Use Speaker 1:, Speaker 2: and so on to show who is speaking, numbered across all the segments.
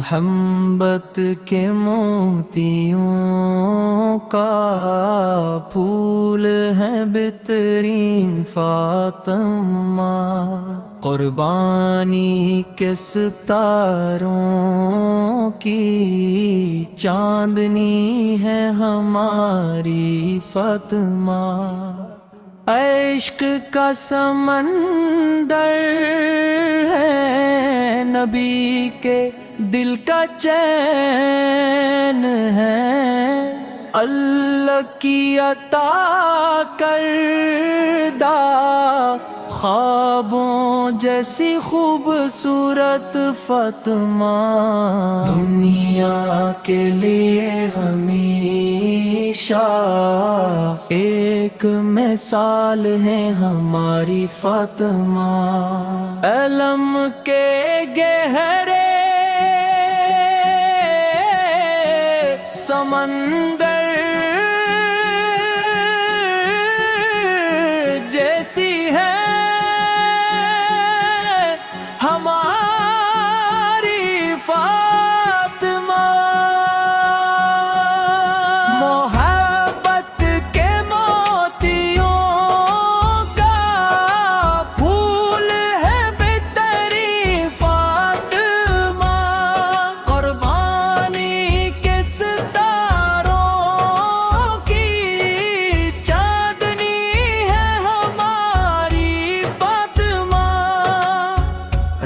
Speaker 1: محبت کے موتیوں کا پھول ہے بہترین فاطمہ، قربانی کے ستاروں کی چاندنی ہے ہماری فاطمہ، عشق کا سمندر ہے نبی کے دل کا چین ہے، اللہ کی عطا کردہ خوابوں جیسی خوبصورت فاطمہ، دنیا کے لیے ہمیشہ ایک مثال ہے ہماری فاطمہ، علم کے گہرے سمندر جیسی ہے ہماری فاطمہ، محبت کے موتیوں کا پھول ہے بہترین فاطمہ، قربانی کے ستاروں کی چاندنی ہے ہماری فاطمہ،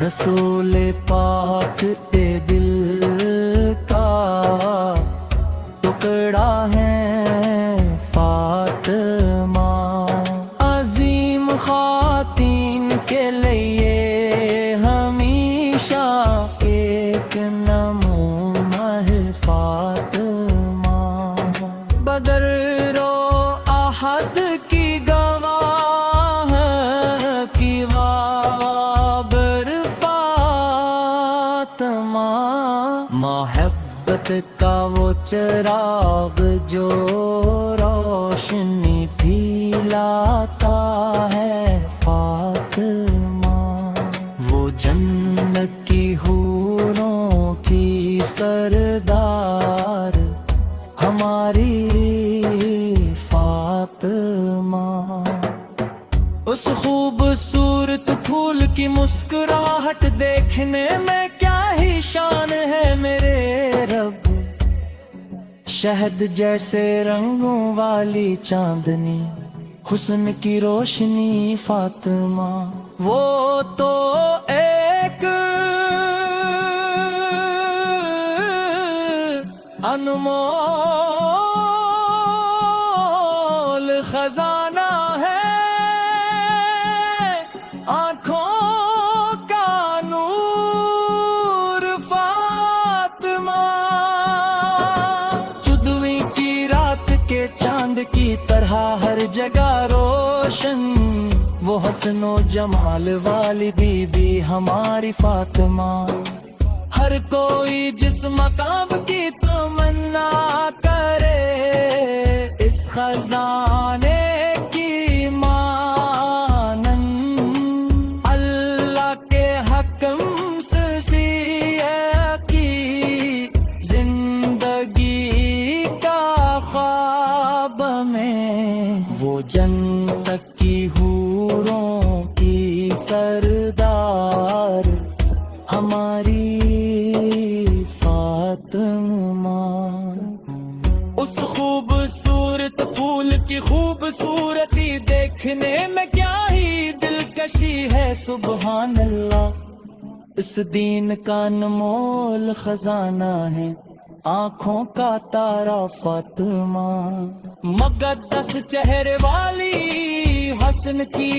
Speaker 1: رسول پاک کے دل کا ٹکڑا ہے فاطمہ، عظیم خواتین کے لیے ہمیشہ ایک نمونہ ہے فاطمہ، بدر و احد کی گواہ کی بابر فاطمہ، محبت کا وہ چراغ جو روشنی پھیلاتا ہے فاطمہ، وہ جنت کی حوروں کی سردار ہماری فاطمہ، اس خوبصورت پھول کی مسکراہٹ دیکھنے میں کیا ہی شان ہے میرے رب، شہد جیسے رنگوں والی چاندنی، حسن کی روشنی فاطمہ، وہ تو ایک انمول خزانہ ہے، آنکھوں کا نور فاطمہ، چودھویں کی رات کے چاند کی طرح ہر جگہ روشن، وہ حسن و جمال والی بی بی ہماری فاطمہ، ہر کوئی جس مقام کی تمنا کرے اس خزانے کی مانند، اللہ کے حکم سے کی زندگی کا خواب میں، وہ جنت کی حوروں کی سردار ہماری فاطمہ، اس خوبصورت پھول کی خوبصورتی دیکھنے میں کیا ہی دلکشی ہے، سبحان اللہ، اس دین کا انمول خزانہ ہے، آنکھوں کا تارا فاطمہ، مقدس چہرے والی حسن کی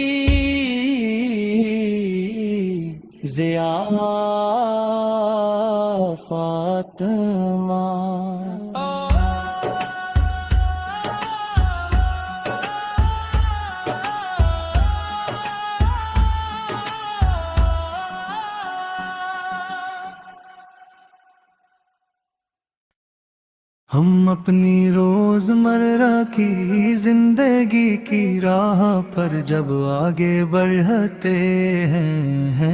Speaker 1: ضیا فاطمہ،
Speaker 2: ہم اپنی روزمرہ کی زندگی کی راہ پر جب آگے بڑھتے ہیں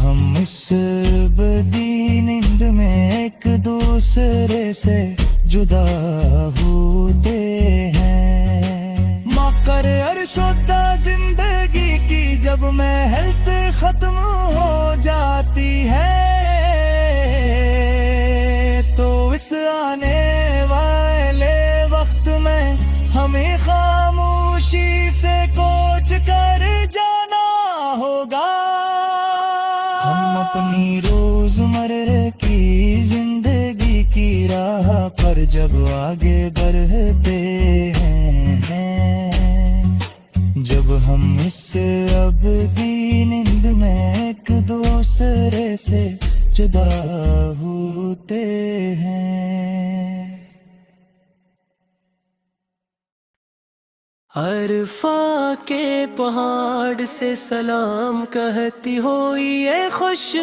Speaker 2: ہم اس ابدی نیند میں ایک دوسرے سے جدا ہوتے ہیں، مکر عرش ہوتا زندگی کی جب محنت ختم ہو جاتی ہے، تو اس آنے والے وقت میں ہمیں خاموشی سے کوچ کر جانا ہوگا۔ ہم اپنی روزمرہ کی زندگی کی راہ پر جب آگے بڑھتے ہیں، جب ہم اس ابدی نیند میں ایک دوسرے سے جدا ہوتے ہیں۔
Speaker 1: عرفہ کے پہاڑ سے سلام کہتی ہوئی یہ خوشبودار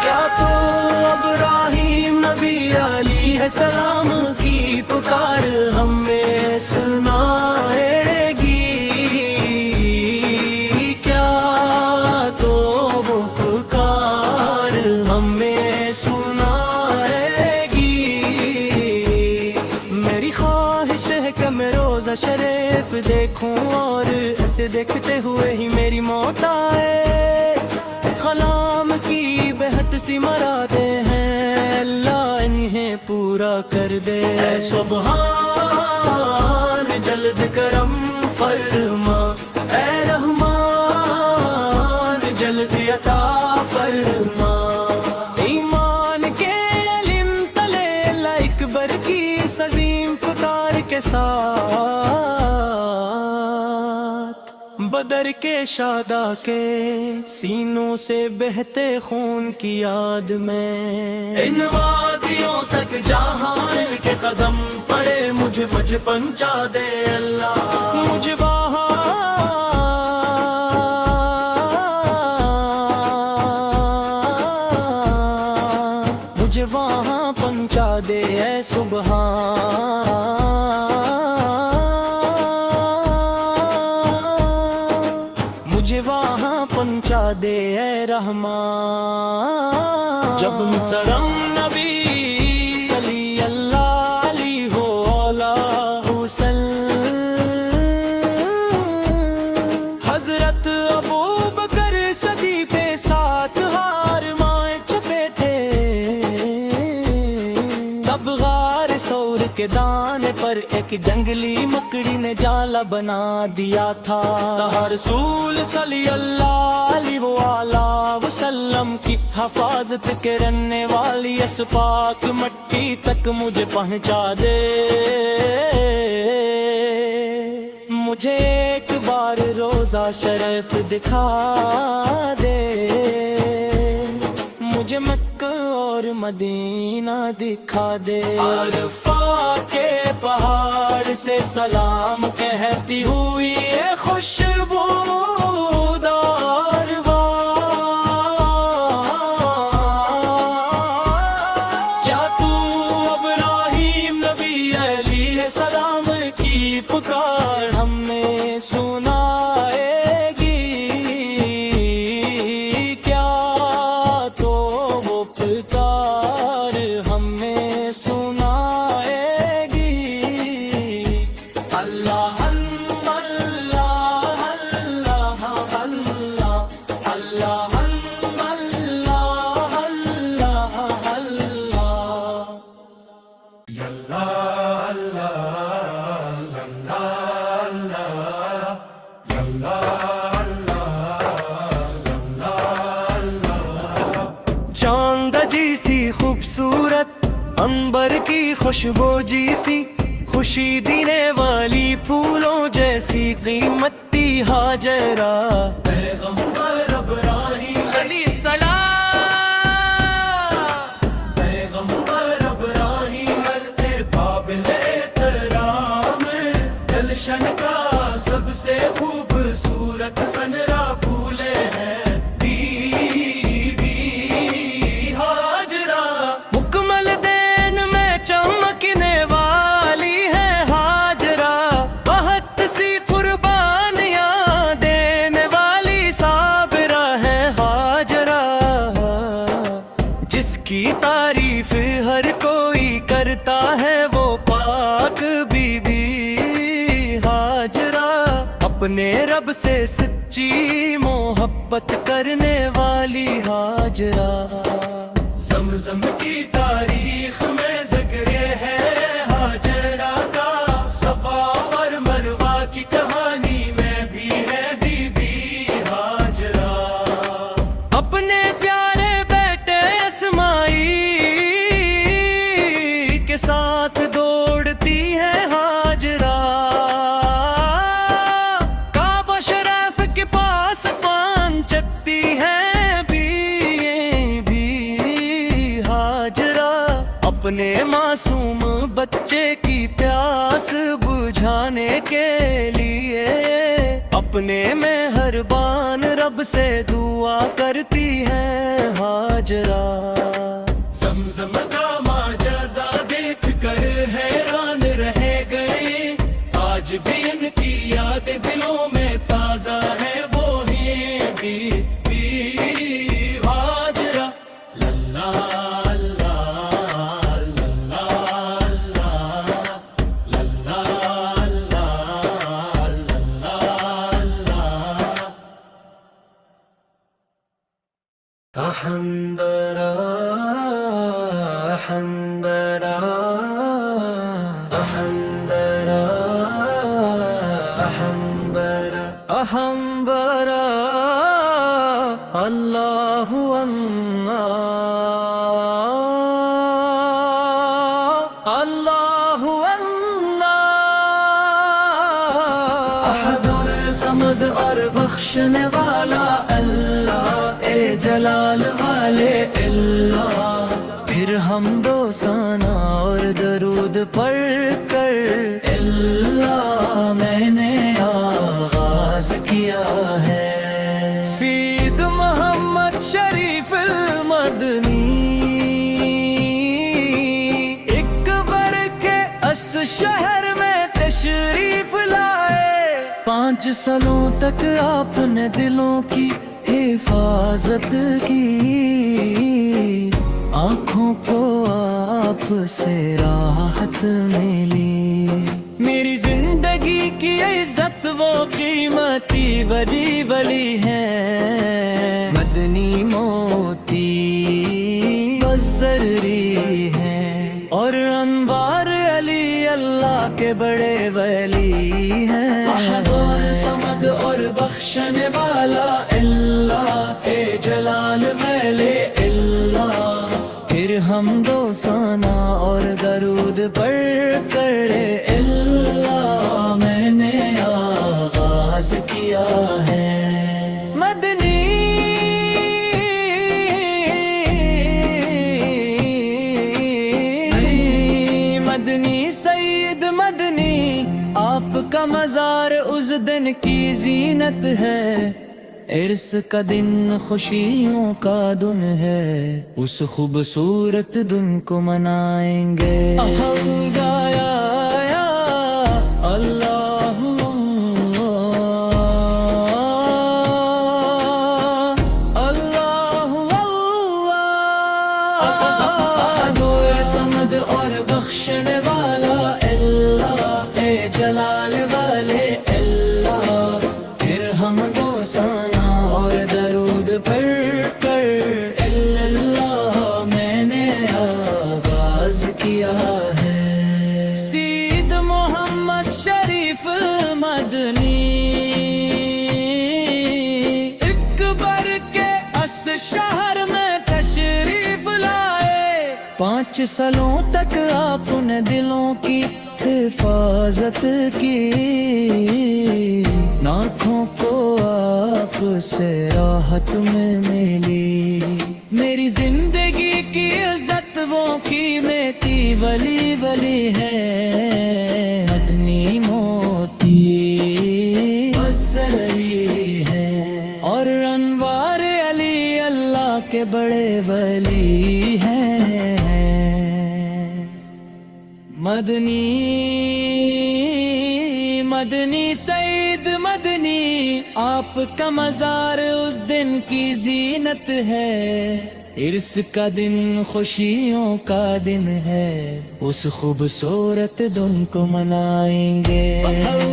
Speaker 1: کیا تو ابراہیم نبی علیہ السلام کی پکار ہمیں سنائے گی؟ کیا تو وہ پکار ہمیں سنائے گی؟ میری خواہش ہے کہ میں روزہ شریف دیکھوں اور اسے دیکھتے ہوئے ہی میری موت آئے۔ اس غلام کی بہت سی مرادیں ہیں، اللہ انہیں پورا کر دے۔ اے سبحان جلد کرم فرما، اے رحمان جلد عطا فرما۔ ایمان کے علم تلے اللہ اکبر کی عظیم پکار کے ساتھ، بدر کے شہدا کے سینوں سے بہتے خون کی یاد میں، ان وادیوں تک جہاں ان کے قدم پڑے مجھے پہنچا دے اللہ، مجھے وہاں پہنچا دے اے سبحان، مجھے وہاں پہنچا دے اے رحمان۔ جب محترم نبی صلی اللہ علیہ وآلہ وسلم حضرت ابوبکر صدیق پہ ساتھ ہار مائیں چھپے تھے، تب غار ثور کے دانے پر ایک جنگلی مکڑی نے جالا بنا دیا تھا۔ رسول صلی اللہ علیہ وآلہ وسلم کی حفاظت کرنے والی اس پاک مٹی تک مجھے پہنچا دے، مجھے ایک بار روزہ شریف دکھا دے، مجھے مکہ اور مدینہ دکھا دے۔ عرفہ کے پہاڑ سے سلام کہتی ہوئی یہ خوشبودار کیا تو ابراہیم نبی علیہ السلام کی پکار ہمیں سنائے گی؟ کیا تو وہ پکار ہمیں سنائے گی؟ اللہ اللہ اللہ اللہ اللہ
Speaker 3: چاند جی سی خوبصورت عنبر کی خوشبو جی سی خوشی دینے والی پھولوں جیسی قیمتی ہاجرہ
Speaker 1: پیغمبر ابراہیم
Speaker 3: علیہ السلام،
Speaker 1: پیغمبر ابراہیم قابل احترام، گلشن کا سب سے خوبصورت سنرا پھولے ہیں بی بی ہاجرہ،
Speaker 3: مکمل دین میں چمکنے والی ہے ہاجرہ، اپنے رب سے سچی محبت کرنے والی ہاجرہ، زمزم کی تاریخ میں ذکر ہے ہاجرہ کا، صفا اور مروہ کی کہانی میں بھی ہے بی بی ہاجرہ، اپنے پیارے بیٹے اسماعیل کے ساتھ دوڑتی ہے ہاجرہ، کعبہ شریف کے پاس پان چکتی ہے بھی ہاجرہ، اپنے معصوم بچے کی پیاس بجھانے کے لیے اپنے مہربان رب سے دعا کرتی ہے ہاجرہ، زمزم کا معجزہ دیکھ کر حیران رہ گئے، آج بھی ان کی یاد دلوں میں تازہ ہے، وہ ہیں بی بی ہاجرہ، للہ حنبرا حنبرا حنبرا حنبرا حنبرا اللہ اللہ احد اور صمد اور بخشنے والا اللہ، اے جلال والے اللہ، پھر حمد و ثنا اور درود پڑھ کر اللہ میں نے آغاز کیا ہے، سید محمد شریف المدنی اکبر کے اس شہر میں تشریف لائے، 5 سالوں تک آپ نے دلوں کی حفاظت کی، آنکھوں کو آپ سے راحت ملی، میری زندگی کی عزت وہ قیمتی ولی ولی ہیں، مدنی موتی بزری ہیں، اور انوار علی اللہ کے بڑے ولی ہیں، احد اور صمد اور بخشنے والا اللہ، اے جلال والے اللہ، پھر حمد و ثنا اور درود پڑھ کر اللہ میں نے آغاز کیا ہے، مدنی مدنی سید مدنی، آپ کا مزار اس دن کی زینت ہے، عرس کا دن خوشیوں کا دن ہے، اس خوبصورت دن کو منائیں گے، گایا اللہ اللہ اللہ، سمد اور بخشنے والا اللہ، اے جلال والے اللہ، پھر حمد و ثنا اور درود پڑھ کر اللہ میں نے آغاز کیا ہے، سید محمد شریف مدنی اکبر کے اس شہر میں تشریف لائے، 5 سالوں تک آپ نے دلوں کی حفاظت کی، آنکھوں کو آپ سے راحت میں ملی، میری زندگی کی عزت وہ قیمتی ولی ولی ہے، مدنی موتی بزری ہے، اور انوار علی اللہ کے بڑے ولی ہیں، مدنی مدنی سید مدنی، آپ کا مزار اس دن کی زینت ہے، عرس کا دن خوشیوں کا دن ہے، اس خوبصورت دن کو منائیں گے، اللہ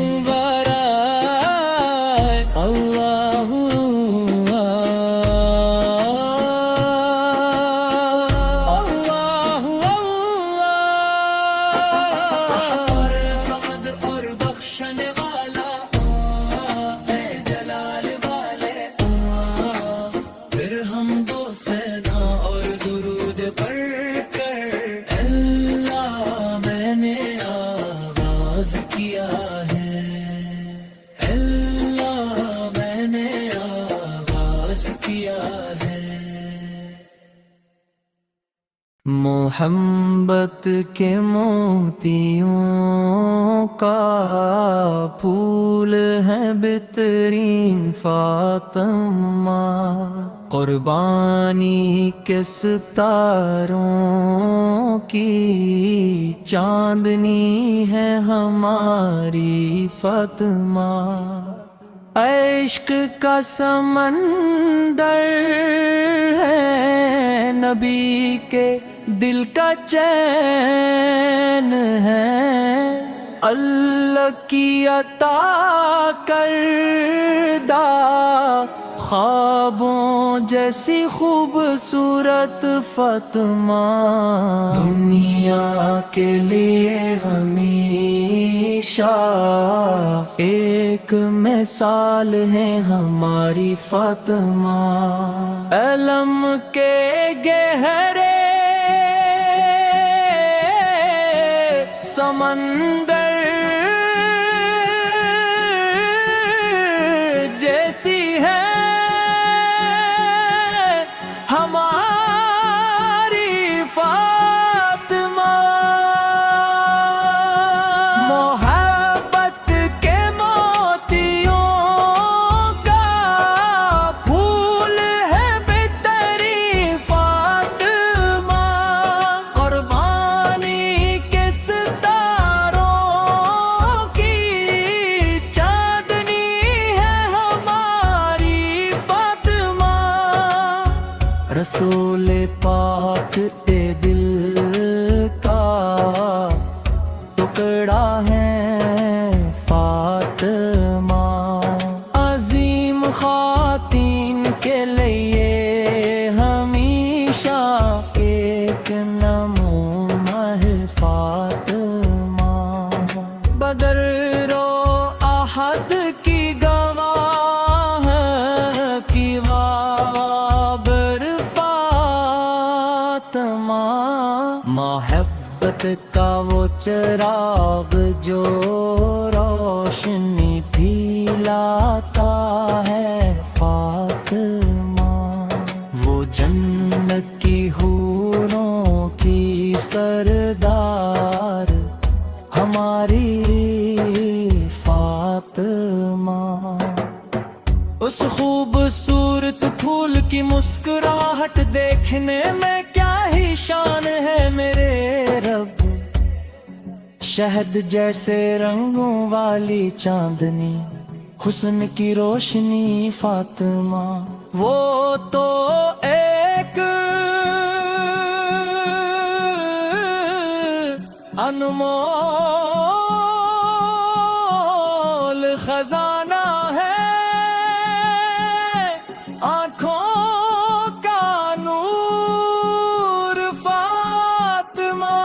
Speaker 1: محبت کے موتیوں کا پھول ہے بہترین فاطمہ، قربانی کے ستاروں کی چاندنی ہے ہماری فاطمہ، عشق کا سمندر ہے نبی کے دل کا چین ہے، اللہ کی عطا کردہ خوابوں جیسی خوبصورت فاطمہ، دنیا کے لیے ہمیشہ ایک مثال ہے ہماری فاطمہ، علم کے گہرے سمندر جیسی ہے ہماری فاطمہ، محبت کے موتیوں کا پھول ہے بہترین فاطمہ، قربانی کے ستاروں کی چاندنی ہے ہماری فاطمہ، رسول پاک کے دل کا ٹکڑا ہے فاطمہ، عظیم خواتین کے لیے ہمیشہ ایک نمونہ ہے فاطمہ، بدر و احد کی گواہ کی بابر فاطمہ، محبت کا وہ چراغ جو روشنی پھیلاتا ہے فاطمہ، وہ جنت کی حوروں کی سردار ہماری فاطمہ، اس خوبصورت پھول کی مسکراہٹ دیکھنے میں کیا ہی شان ہے میرے رب، شہد جیسے رنگوں والی چاندنی، حسن کی روشنی فاطمہ، وہ تو ایک انمول خزانہ ہے، آنکھوں کا نور فاطمہ،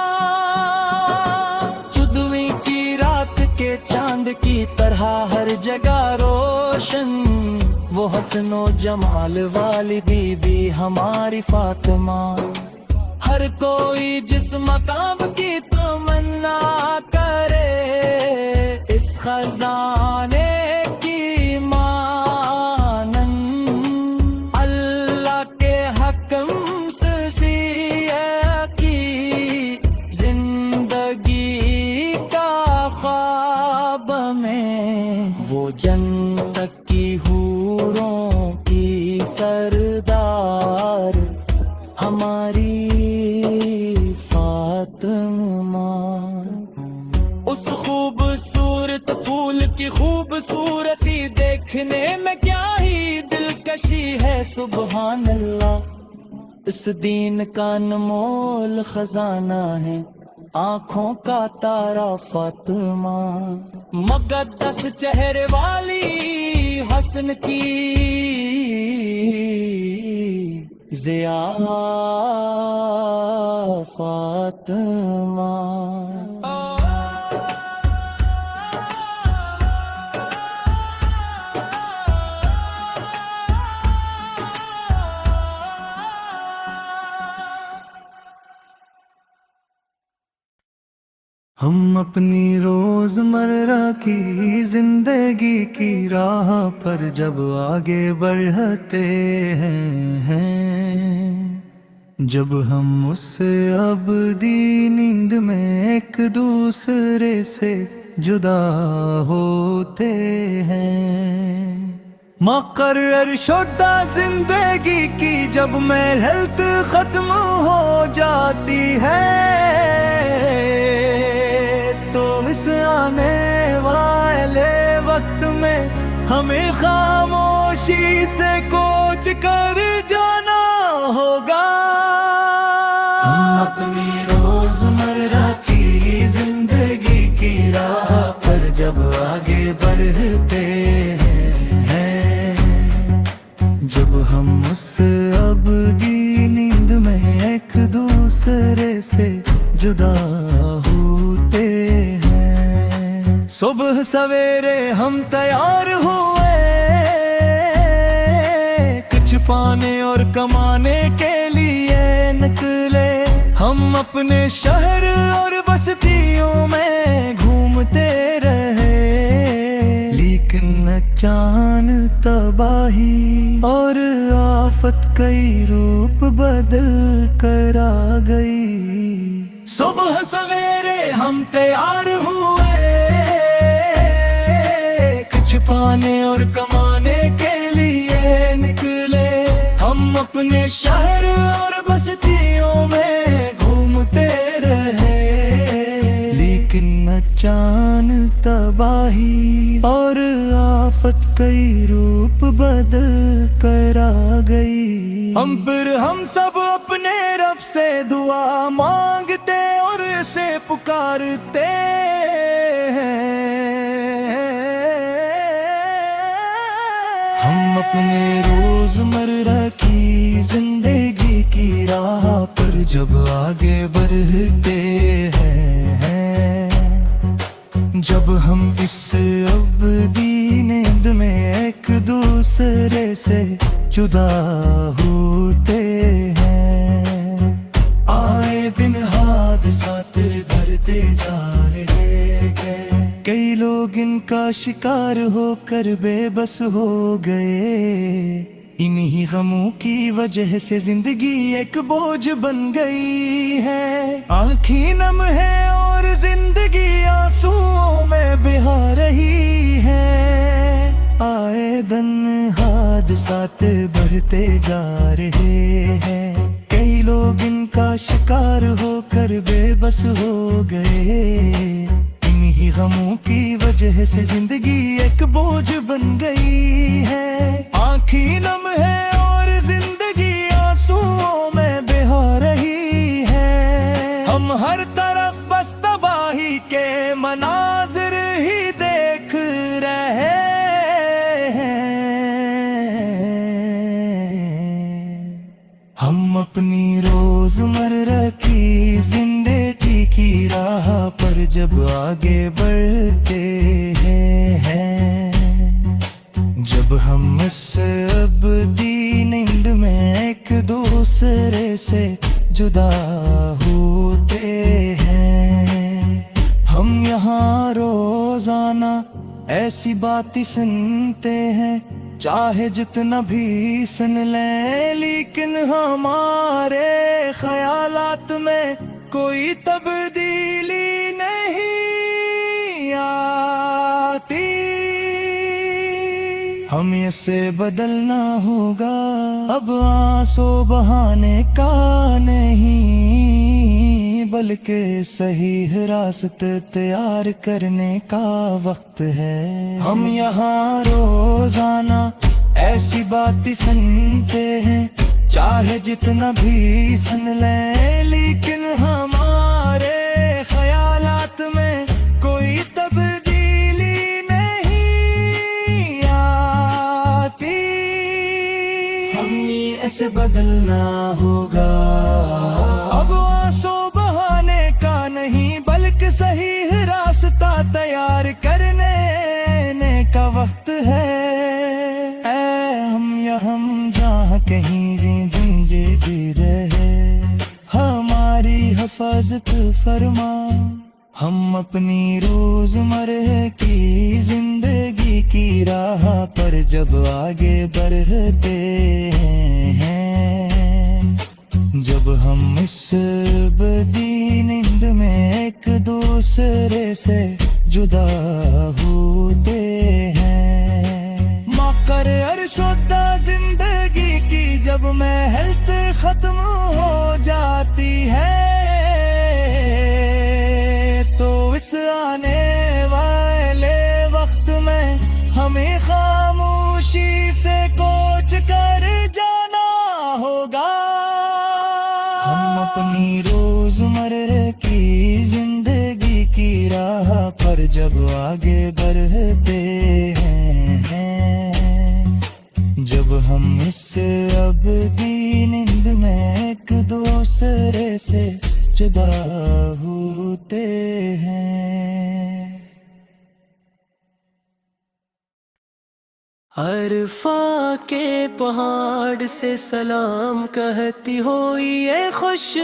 Speaker 1: چودھویں کی رات کے چاند کی طرح ہر جگہ روشن، وہ حسن و جمال والی بی بی ہماری فاطمہ، ہر کوئی جس مقام کی تمنا کرے اس خزانے کی مانند، اللہ کے حکم سے کی زندگی کا خواب میں، وہ جنت کی حوروں کی سردار ہماری فاطمہ، اس خوبصورت پھول کی خوبصورتی دیکھنے میں کیا ہی دلکشی ہے، سبحان اللہ، اس دین کا انمول خزانہ ہے، آنکھوں کا تارا فاطمہ، مقدس چہرے والی حسن کی ضیا فاطمہ،
Speaker 2: ہم اپنی روزمرہ کی زندگی کی راہ پر جب آگے بڑھتے ہیں، جب ہم اس ابدی نیند میں ایک دوسرے سے جدا ہوتے ہیں، مقرر شدہ زندگی کی جب محنت ختم ہو جاتی ہے، تو اس آنے والے وقت میں ہمیں خاموشی سے کوچ کر جانا ہوگا۔ ہم اپنی روزمرہ کی زندگی کی راہ پر جب آگے بڑھتے ہیں، جب ہم اس ابدی نیند میں ایک دوسرے سے جدا ہوتے ہیں، صبح سویرے ہم تیار ہوئے کچھ پانے اور کمانے کے لیے نکلے، ہم اپنے شہر اور بستیوں میں گھومتے رہے، لیکن اچانک تباہی اور آفت کئی روپ بدل کر آ گئی۔ صبح سویرے ہم تیار ہوئے کچھ پانے اور کمانے کے لیے نکلے، ہم اپنے شہر اور بستیوں میں گھومتے رہے، لیکن اچانک تباہی اور آفت کئی روپ بدل کر آ گئی۔ ہم سب اپنے رب سے دعا مانگتے اور اسے پکارتے ہیں، ہم اپنے روزمرہ کی زندگی کی راہ پر جب آگے بڑھتے ہیں، جب ہم اس ابدی نیند میں ایک دوسرے سے جدا ہوتے ہیں، آئے دن حادثات دھرتے جا رہے ہیں، کئی لوگ ان کا شکار ہو کر بے بس ہو گئے، انہی غموں کی وجہ سے زندگی ایک بوجھ بن گئی ہے، آنکھیں نم ہے اور زندگی آنسوؤں میں بہا رہی ہے، آئے دن حادثات بڑھتے جا رہے ہیں، کئی لوگ ان کا شکار ہو کر بے بس ہو گئے، انہی غموں کی وجہ سے زندگی ایک بوجھ بن گئی ہے، آنکھیں نم ہے اور زندگی آنسوؤں میں بہا رہی ہے، ہم ہر طرف بس تباہی کے مناظر ہی دیکھ رہے ہیں، ہم اپنی روزمرہ کی زندگی کی راہ پر جب آگے بڑھتے ہیں، جب ہم اس ابدی نیند میں ایک دوسرے سے جدا ہوتے ہیں، ہم یہاں روزانہ ایسی باتیں سنتے ہیں، چاہے جتنا بھی سن لیں، لیکن ہمارے خیالات میں کوئی تبدیلی نہیں آتی، ہمیں اسے بدلنا ہوگا، اب آنسو بہانے کا نہیں بلکہ صحیح راست تیار کرنے کا وقت ہے، ہم یہاں روزانہ ایسی باتیں سنتے ہیں، چاہے جتنا بھی سن لیں، لیکن ہمارے خیالات میں کوئی تبدیلی نہیں آتی، ہمیں ایسے بدلنا ہوگا، اب آنسو بہانے کا نہیں بلکہ صحیح راستہ تیار کرنے کا وقت ہے، اے ہم جہاں کہیں زندگی رہے، ہماری حفاظت فرما، ہم اپنی روزمرہ کی زندگی کی راہ پر جب آگے بڑھتے ہیں، جب ہم اس بدی نیند میں ایک دوسرے سے جدا ہوتے ہیں، مکر ارشدہ زندگی کی جب محنت ختم ہو جاتی ہے، تو اس آنے والے وقت میں ہمیں خاموشی سے کوچ کر جانا ہوگا۔ ہم اپنی روزمرہ کی زندگی کی راہ پر جب آگے بڑھتے ہیں، جب ہم اس ابدی نیند میں ایک دوسرے سے جدا ہوتے ہیں۔
Speaker 1: عرفہ کے پہاڑ سے سلام کہتی ہوئی یہ خوشبودار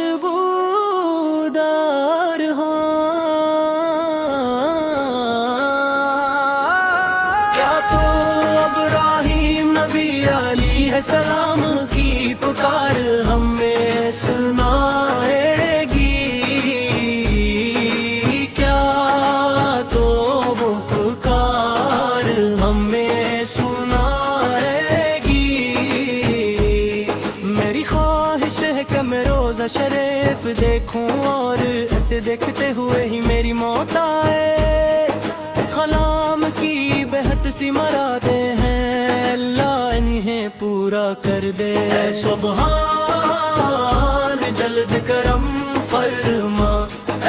Speaker 1: کیا تو ابراہیم نبی علیہ السلام کی پکار ہمیں سنائے گی؟ کیا تو وہ پکار ہمیں سنائے گی؟ میری خواہش ہے کہ میں روزہ شریف دیکھوں اور اسے دیکھتے ہوئے ہی میری موت آئے۔ اس غلام کی بہت سی مرادیں ہیں، اللہ انہیں پورا کر دے۔ اے سبحان جلد کرم فرما،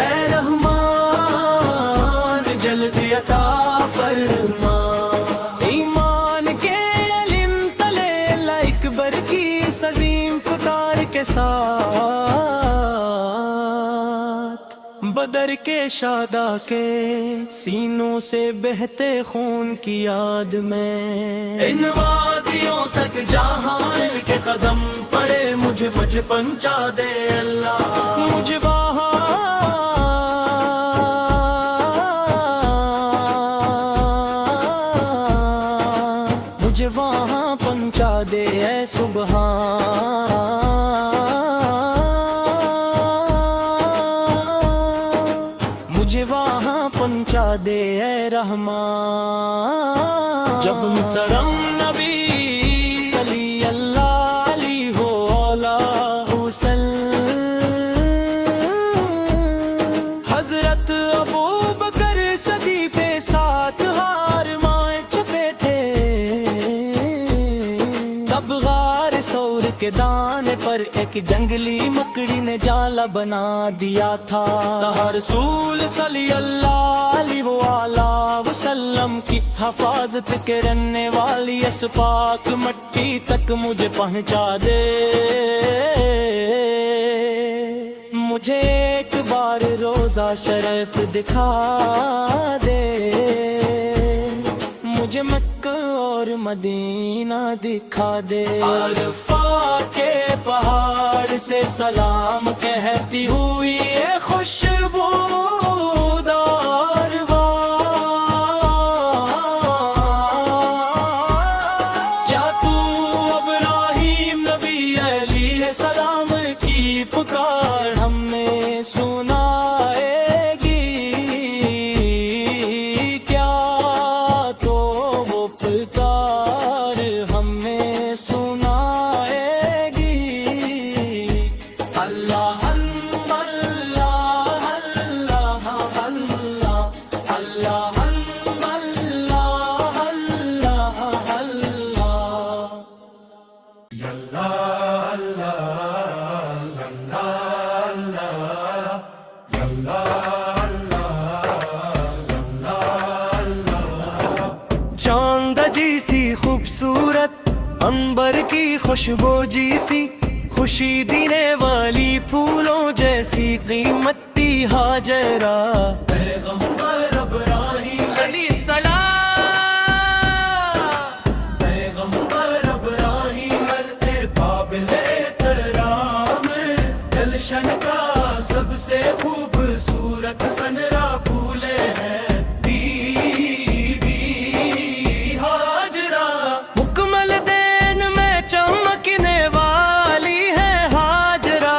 Speaker 1: اے رحمان جلد عطا فرما۔ ایمان کے علم تلے اللہ اکبر کی عظیم پکار کے ساتھ، بدر کے شہداء کے سینوں سے بہتے خون کی یاد میں ان وادیوں تک جہاں کے قدم پڑے مجھے پہنچا دے اللہ، مجھے وہاں پہنچا دے اے سبحان، مجھے وہاں پہنچا دے اے رحمان۔ جب محترم نبی صلی اللہ علیہ وسلم حضرت ابو بکر صدیق پہ ساتھ ہار مائے چھپے تھے، تب غار ثور کے دانے پر ایک جنگلی مکڑی نے جالا بنا دیا تھا۔ رسول صلی اللہ علیہ وآلہ وسلم کی حفاظت کرنے والی اس پاک مٹی تک مجھے پہنچا دے، مجھے ایک بار روزہ شریف دکھا دے، مجھے مکہ اور مدینہ دکھا دے۔ عرفہ کے پہاڑ سے سلام کہتی ہوئی یہ خوشبودار کیا تو ابراہیم نبی علیہ السلام کی پکار ہمیں سنائے گی؟ کیا تو وہ پکار ہمیں سنائے گی؟ اللہ اللہ اللہ اللہ اللہ اللہ
Speaker 3: چاند جیسی خوبصورت عنبر کی خوشبو جیسی خوشی دینے والی پھولوں جیسی قیمتی ہاجرہ پیغمبر ابراہیم علیہ السلام، پیغمبر ابراہیم قابل احترام، گلشن کا سب سے خوبصورت سنرا پھولے ہیں مکمل دین میں چمکنے والی ہے ہاجرہ،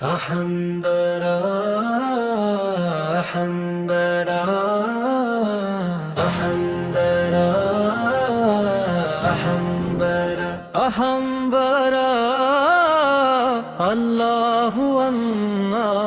Speaker 3: أحمدنا أحمدنا أحمدنا أحمدنا أحمدنا الله الله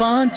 Speaker 3: 5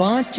Speaker 3: 5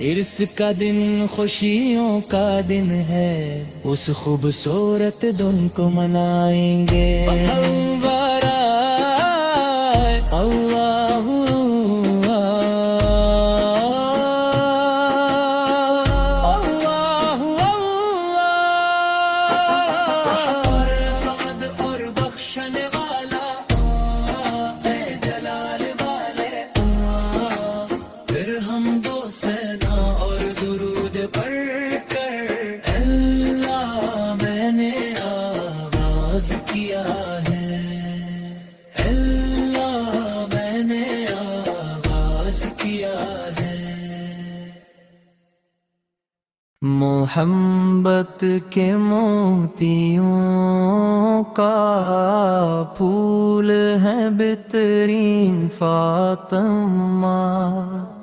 Speaker 3: عرس کا دن خوشیوں کا دن ہے، اس خوبصورت دن کو منائیں گے۔ اللہ
Speaker 1: صمد اور بخشنے والا اے جلال والے، پھر ہم دو ثنا اور درود پڑھ کر اللہ میں نے آغاز کیا ہے، اللہ میں نے آغاز کیا ہے۔ محبت کے موتیوں کا پھول ہے بہترین فاطمہ،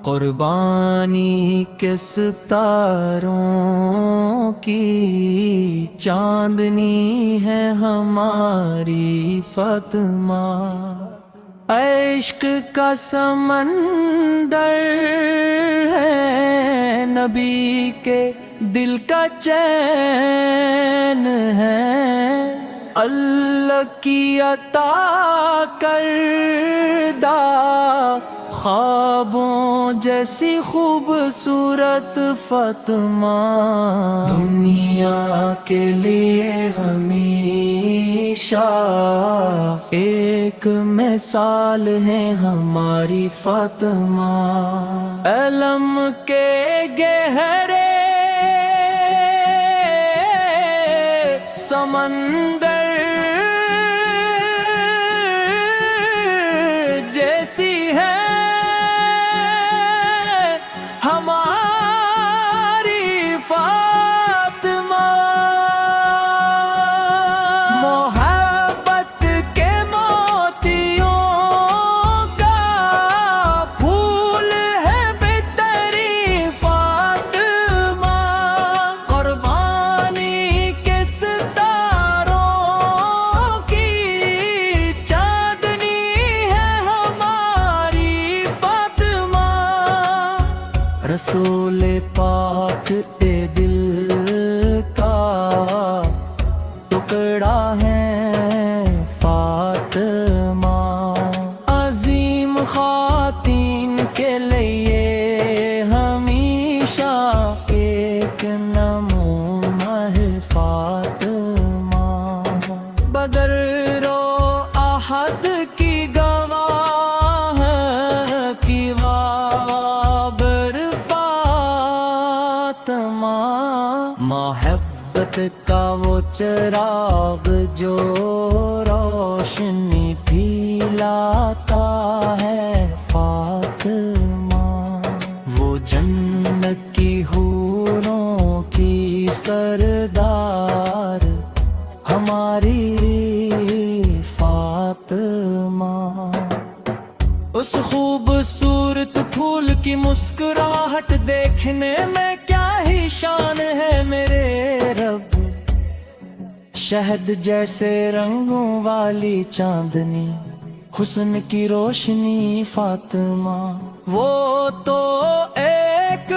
Speaker 1: قربانی کے ستاروں کی چاندنی ہے ہماری فاطمہ، عشق کا سمندر ہے نبی کے دل کا چین ہے، اللہ کی عطا کردہ خوابوں جیسی خوبصورت فاطمہ، دنیا کے لیے ہمیشہ ایک مثال ہے ہماری فاطمہ، علم کے گہرے سمندر جیسی ہے ہماری فاطمہ، محبت کے موتیوں کا پھول ہے بہترین فاطمہ، قربانی کے ستاروں کی چاندنی ہے ہماری فاطمہ، رسول پاک اے دل کا ٹکڑا ہے فاطمہ، عظیم خواتین کے لیے ہمیشہ ایک نمونہ ہے فاطمہ، بدر و احد کی گواہ کی وابر فاطمہ، محبت کا وہ چراغ جو روشنی پھیلاتا ہے فاطمہ، وہ جنت کی حوروں کی سردار ہماری فاطمہ، اس خوبصورت پھول کی مسکراہٹ دیکھنے میں کیا ہی شان ہے میرے رب، شہد جیسے رنگوں والی چاندنی، حسن کی روشنی فاطمہ، وہ تو ایک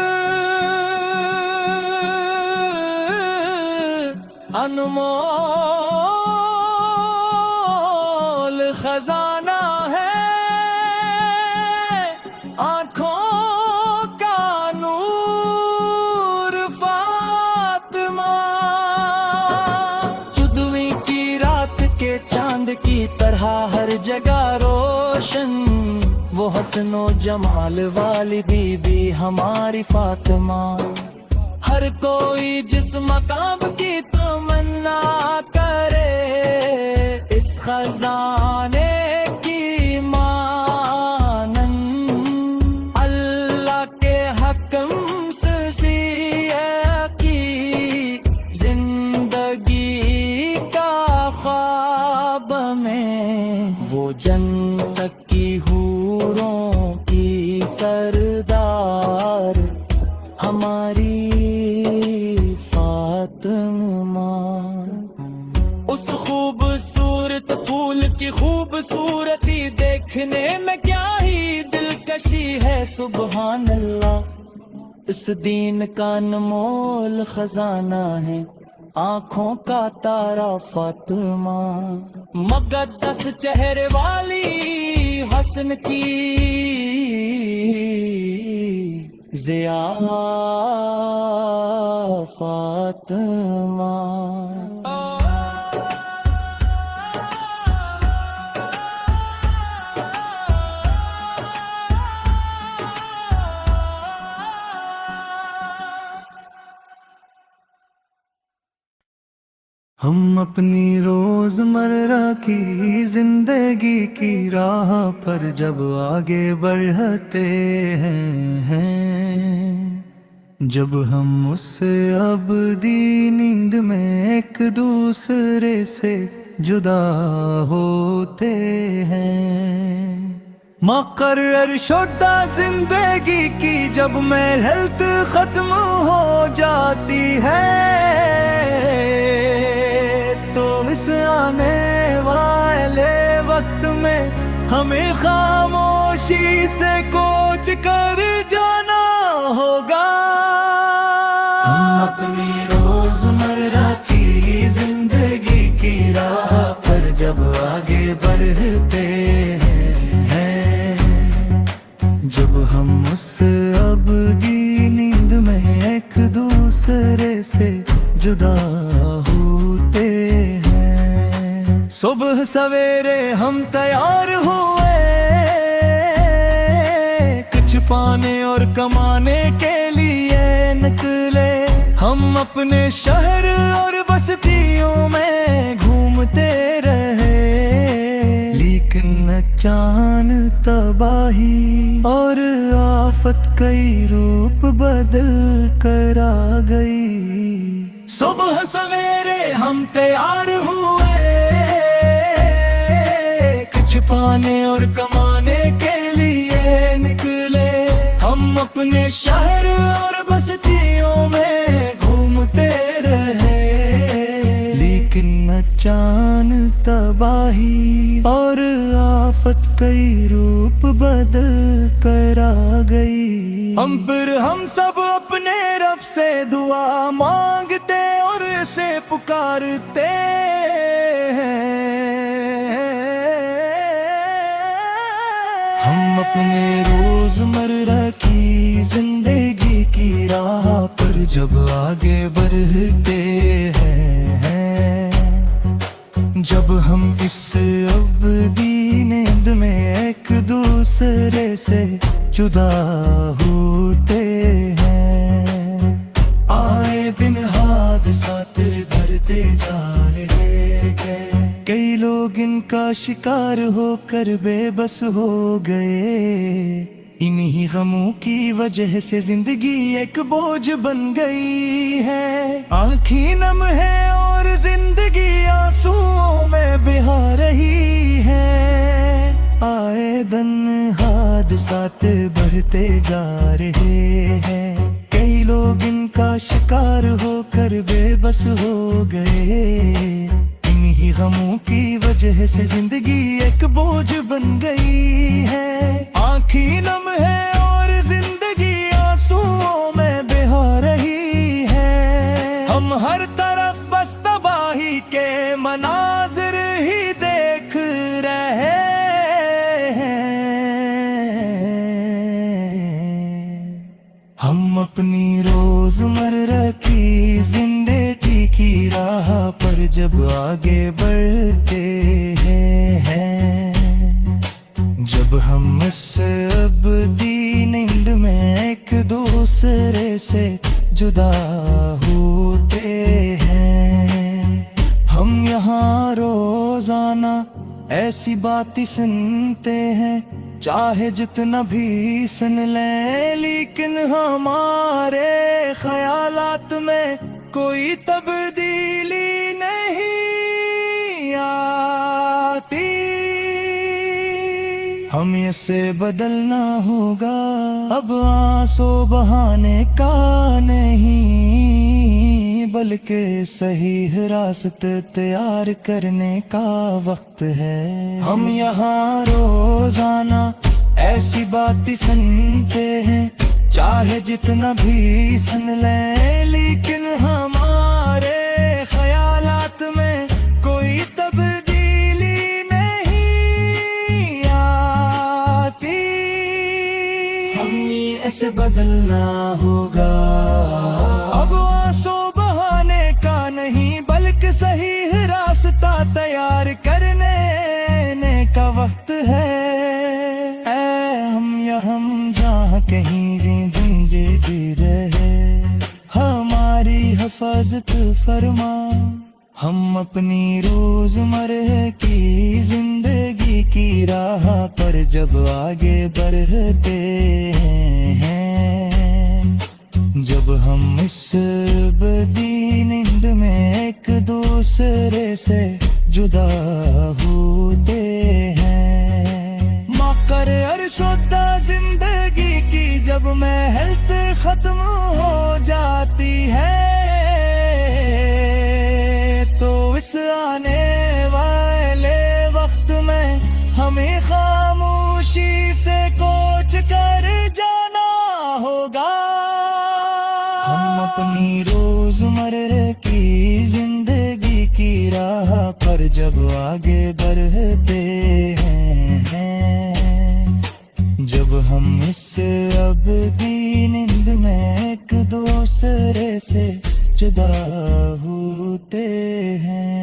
Speaker 1: انمول خزانہ ہے، آنکھوں کا نور فاطمہ، چودھویں کی رات کے چاند کی طرح ہر جگہ روشن، وہ حسن و جمال والی بی بی ہماری فاطمہ، ہر کوئی جس مقام کی تمنا کرے اس خزانے کی مانند، اللہ کے حکم سے کی زندگی کا خواب میں، وہ جنت کی حوروں کی سردار ہماری فاطمہ، اس خوبصورت پھول کی خوبصورت اس دین کا انمول خزانہ ہے آنکھوں کا تارا فاطمہ، مقدس چہرے والی حسن کی ضیا فاطمہ۔
Speaker 2: ہم اپنی روزمرہ کی زندگی کی راہ پر جب آگے بڑھتے ہیں، جب ہم اس ابدی نیند میں ایک دوسرے سے جدا ہوتے ہیں، مقرر شدہ زندگی کی جب محنت ختم ہو جاتی ہے، تو اس آنے والے وقت میں ہمیں خاموشی سے کوچ کر جانا ہوگا۔ ہم اپنی روزمرہ کی زندگی کی راہ پر جب آگے بڑھتے ہیں، جب ہم اس ابدی نیند میں ایک دوسرے سے جدا ہوتے ہیں، صبح سویرے ہم تیار ہوئے کچھ پانے اور کمانے کے لیے نکلے، ہم اپنے شہر اور بستیوں میں گھومتے رہے، لیکن اچانک تباہی اور آفت کئی روپ بدل کر آ گئی۔ صبح سویرے ہم تیار ہوئے کچھ پانے اور کمانے کے لیے نکلے، ہم اپنے شہر اور بستیوں میں گھومتے رہے، لیکن اچانک تباہی اور آفت کئی روپ بدل کر آ گئی۔ ہم سب اپنے رب سے دعا مانگتے اور اسے پکارتے ہیں، ہم اپنے روزمرہ کی زندگی کی راہ پر جب آگے بڑھتے ہیں، جب ہم اس ابدی نیند میں ایک دوسرے سے جدا ہوتے ہیں، آئے دن حادثات دھرتے جا رہے ہیں، کئی لوگ ان کا شکار ہو کر بے بس ہو گئے، انہی غموں کی وجہ سے زندگی ایک بوجھ بن گئی ہے، آنکھیں نم ہے اور زندگی آنسوؤں میں بہا رہی ہے، آئے دن حادثات بڑھتے جا رہے ہیں، کئی لوگ ان کا شکار ہو کر بے بس ہو گئے، انہی غموں کی وجہ سے زندگی ایک بوجھ بن گئی ہے، آنکھیں نم ہے اور زندگی آنسوؤں میں بہا رہی ہے، ہم ہر طرف بس تباہی کے مناظر ہی دیکھ رہے ہیں، ہم اپنی روزمرہ کی زندگی کی راہ پر جب آگے بڑھتے ہیں، جب ہم اس ابدی نیند میں ایک دوسرے سے جدا ہوتے ہیں، ہم یہاں روزانہ ایسی باتیں سنتے ہیں، چاہے جتنا بھی سن لیں، لیکن ہمارے خیالات میں کوئی تبدیلی نہیں آتی، ہمیں اسے بدلنا ہوگا، اب آنسو بہانے کا نہیں بلکہ صحیح راستہ تیار کرنے کا وقت ہے، ہم یہاں روزانہ ایسی باتیں سنتے ہیں، چاہے جتنا بھی سن لیں لیکن ہمارے خیالات میں کوئی تبدیلی نہیں آتی. ہمیں ایسے بدلنا ہوگا، اب آنسو بہانے کا نہیں بلکہ صحیح راستہ تیار کرنے کا وقت ہے. اے ہم جہاں کہیں زندگی رہے ہماری حفاظت فرما. ہم اپنی روزمرہ کی زندگی کی راہ پر جب آگے بڑھتے ہیں، جب ہم اس بدی نیند میں ایک دوسرے سے جدا ہوتے ہیں، مقرر شدہ زندگی کی جب محنت ختم ہو جاتی ہے، تو اس آنے والے وقت میں ہمیں خاموشی سے کوچ کر جانا ہوگا. ہم اپنی روزمرہ کی زندگی کی راہ پر جب آگے بڑھتے ہیں، جب ہم اس ابدی نیند میں ایک دوسرے سے جدا ہوتے ہیں.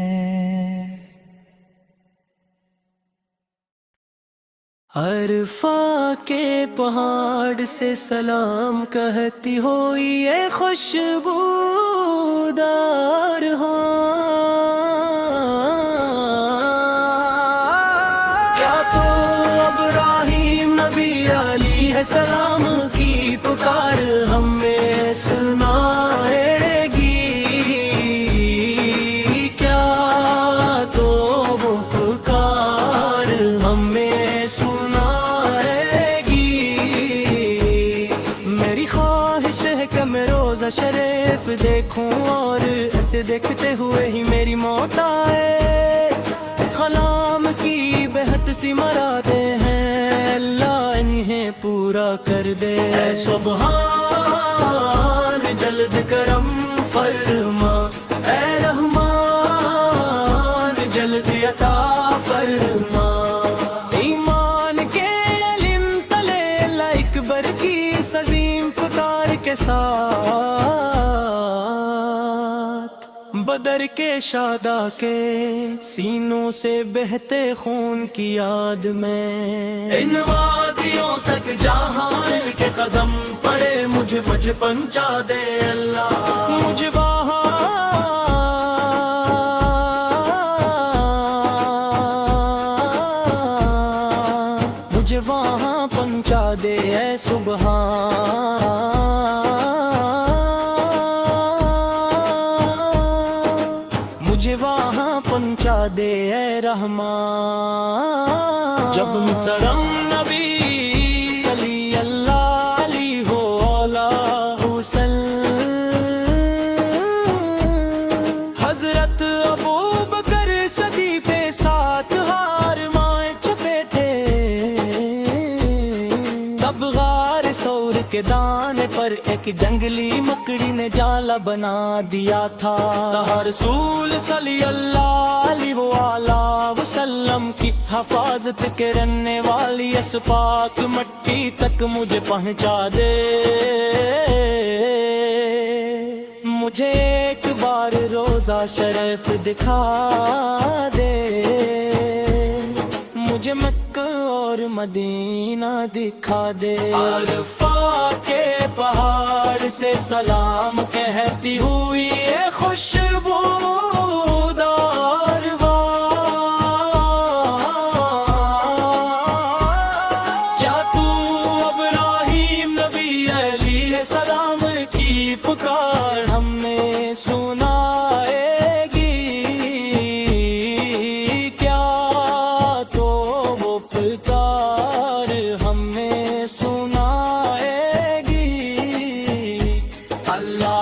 Speaker 1: عرفہ کے پہاڑ سے سلام کہتی ہو یہ خوشبودار کیا تو ابراہیم نبی علیہ السلام کی پکار ہمیں سنائے گی؟ کیا تو وہ پکار ہمیں سنائے گی؟ میری خواہش ہے کہ میں روزہ شریف دیکھوں اور اسے دیکھتے ہوئے ہی میری موت آئے. اس غلام کی بہت سی مرادیں ہیں، اللہ انہیں پورا کر دے. اے سبحان جلد کرم فرما، اے رحمان جلد عطا فرما. ایمان کے علم تلے اکبر کی عظیم پکار کے ساتھ بدر کے شادا کے سینوں سے بہتے خون کی یاد میں ان وادیوں تک جہاں ان کے قدم پڑے مجھے پہنچا دے اللہ. مجھے وہاں پہنچا دے اے سبحان، مجھے وہاں پہنچا دے اے رحمان. جب محترم نبی صلی اللہ علیہ وآلہ وسلم حضرت ابو بکر صدیق پہ ساتھ ہار مائیں چھپے تھے، تب غار ثور کے دانے پر ایک جنگلی مکڑی نے جالا بنا دیا تھا. رسول صلی اللہ علیہ وآلہ وسلم کی حفاظت کرنے والی اس پاک مٹی تک مجھے پہنچا دے. مجھے ایک بار روزہ شریف دکھا دے، مجھے مکہ اور مدینہ دکھا دے. عرفہ کے پہاڑ سے سلام کہتی ہوئی یہ خوشبودار کیا تو ابراہیم نبی علیہ السلام کی پکار ہمیں سنائے گی؟ کیا تو وہ پکار ہمیں سنائے گی؟ اللہ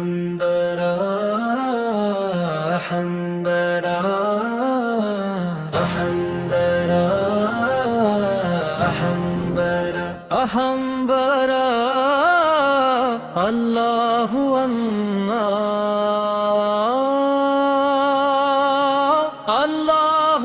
Speaker 2: أحمدنا أحمدنا أحمدنا أحمدنا أحمدنا الله الله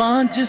Speaker 2: 5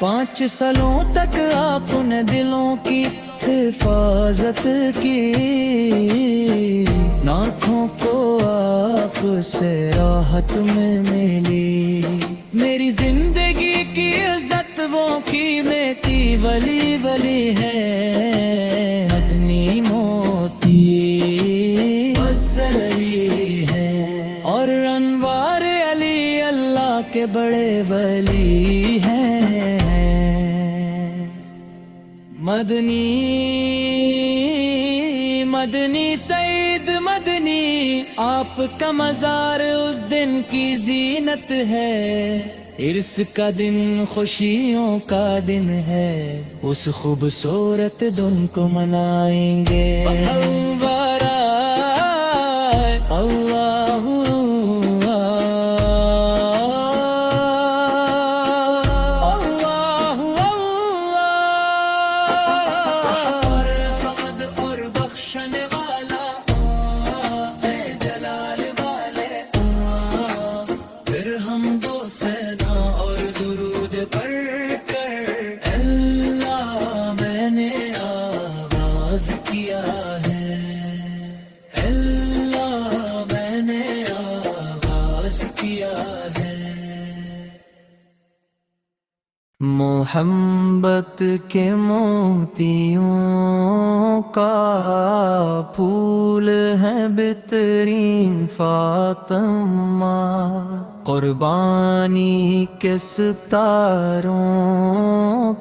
Speaker 3: 5 سالوں تک آپ نے دلوں کی حفاظت کی، ناکھوں کو آپ سے راحت میں ملی، میری زندگی کی عزت وہ قیمتی ولی ولی ہے، مدنی موتی بس رہی ہے، اور انوار علی اللہ کے بڑے ولی ہیں، مدنی سعید مدنی، آپ کا مزار اس دن کی زینت ہے، عرس کا دن خوشیوں کا دن ہے، اس خوبصورت دن کو منائیں گے، محبت کے موتیوں کا پھول ہے بہترین فاطمہ، قربانی کے ستاروں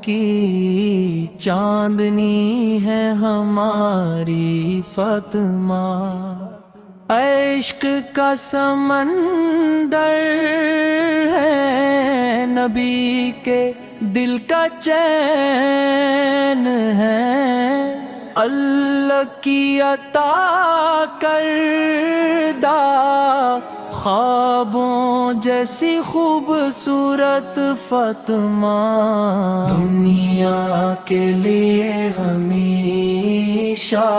Speaker 3: کی چاندنی ہے ہماری فاطمہ، عشق کا سمندر ہے نبی کے دل کا چین ہے، اللہ کی عطا کردہ خوابوں جیسی خوبصورت فاطمہ، دنیا کے لیے ہمیشہ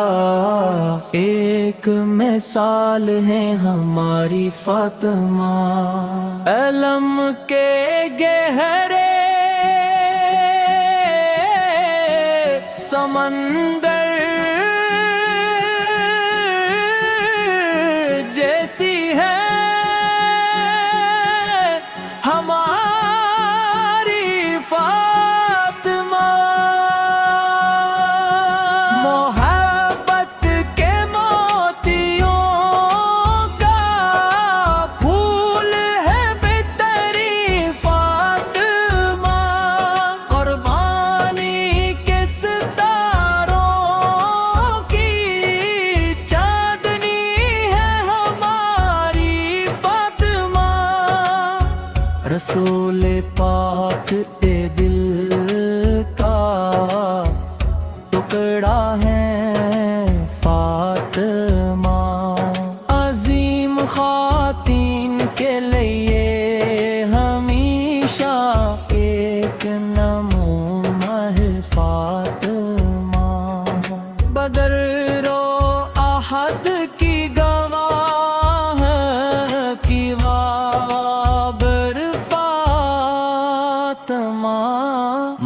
Speaker 3: ایک مثال ہے ہماری فاطمہ، علم کے گہرے سمندر جیسی ہے ہماری فاطمہ، محبت کے موتیوں کا پھول ہے بہترین فاطمہ، قربانی کے ستاروں کی چاندنی ہے ہماری فاطمہ، رسول پاک کے دل کا ٹکڑا ہے فاطمہ، عظیم خواتین کے لیے ہمیشہ ایک نمونہ ہے فاطمہ، بدر و احد کی گواہ کی بابر فاطمہ،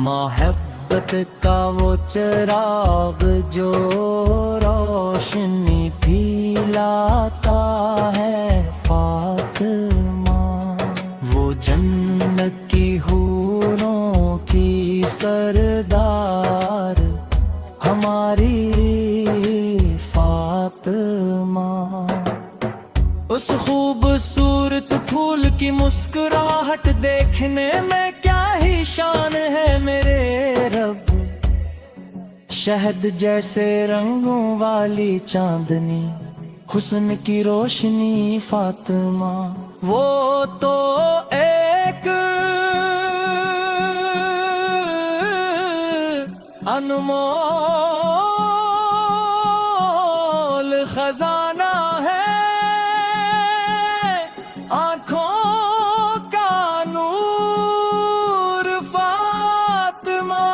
Speaker 3: محبت کا وہ چراغ جو روشنی پھیلاتا ہے فاطمہ، وہ جنت کی حوروں کی سردار ہماری فاطمہ، اس خوبصورت پھول کی مسکراہٹ دیکھنے میں کیا ہی شان ہے میرے رب، شہد جیسے رنگوں والی چاندنی، حسن کی روشنی فاطمہ، وہ تو ایک انمول خزانہ ہے، آنکھوں کا نور فاطمہ،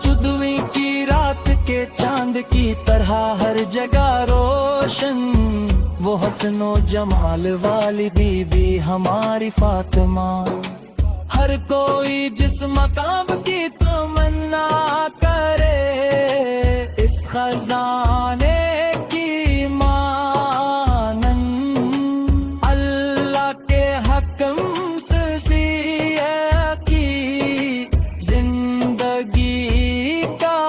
Speaker 3: چودھویں کی رات کے چاند کی طرح ہر جگہ روشن، وہ حسن و جمال والی بی بی ہماری فاطمہ،
Speaker 1: ہر کوئی جس مقام کی تمنا کرے اس خزانے کی مانند اللہ کے حکم سے کی زندگی کا